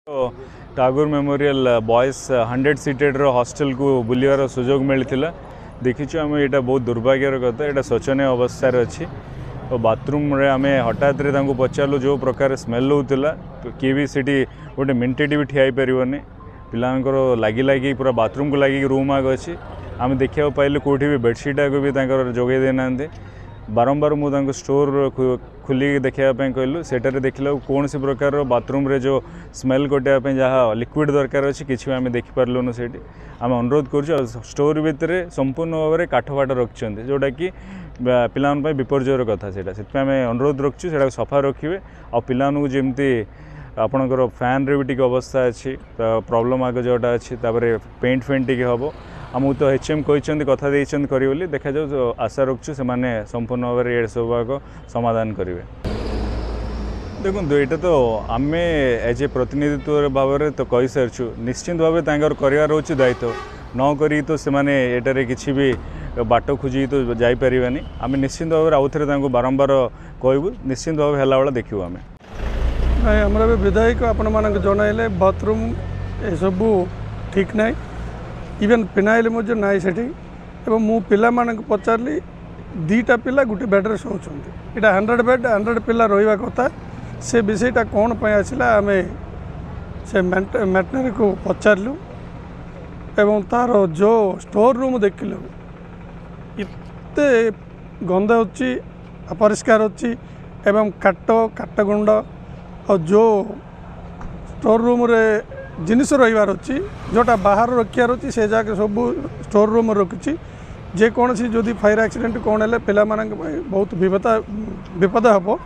Tagore memorial boys 100 seated hostel को बुलवार सुजोग मिलता देखीचु आम यहाँ बहुत दुर्भाग्यर कथा यहाँ शोचनीय अवस्था अच्छी तो बाथरूम रे आम हठात पचारू जो प्रकार स्मेल होता किए भी सीटी गोटे मिनटेट भी ठिया पारनी पिलांकर लगी लगी पूरा बाथरूम को लगी रूम आग अच्छी आम देखा पाइलु कौटी भी बेडसीटा को भी जोगे देना बारंबार मुझे स्टोर खोलिक देखापी कहलु सेटारे देखला कौन सी प्रकार बाथरूम रे जो स्मेल कटापी जहाँ लिक्विड दरकार अच्छी किसी आम देखिपारूँ से आम अनुरोध कर स्टोर भितर संपूर्ण भाव में काठ फाट रखिंट जोटा कि पिलान विपर्जयर कथा से आम अनुरोध रखु से सफा रखिए आ पिलानू जमती आपणकर फैन रे भी अवस्था अच्छी प्रॉब्लम आगे जोटा अच्छी पेंट फेंट टी हम आमको तो HM कहते कथा करें देखा जाऊ आशा रखु से संपूर्ण भाव में सब समाधान करेंगे। देखो यहाँ तो आम एज ए प्रतिनिधित्व भाव में तो कही सारी निश्चित भाव करार हो दायित्व न करी तो से एटारे किसी भी बाट खोजी तो जापर आम निश्चित भाव में आउ थे बारंबार कहूँ निश्चित भाव है वाला देखू आम नहीं आमर विधायक आपण मानक जनइले बाथरूम ये सब ठीक ना इवेन फिनाइल मुझे ना से मु पिला मानक पचारि दीटा पिला गोटे बेड्रे शोचुंट यहाँ 100 बेड 100 पिला रहा कथा से विषयटा कौन पर आसला आम से मैटनरी को पचारू एवं तार जो स्टोर रूम देखिलु इते गंध अच्छी अपरिष्कार अच्छी एवं काट गुंड और जो स्टोर रूम रे जिनिस रही अच्छी जोटा बाहर रखार अच्छी से जगह सब स्टोर रूम रखी जेकोसी जदि फायर एक्सीडेंट कौन है पिला बहुत विपद हम।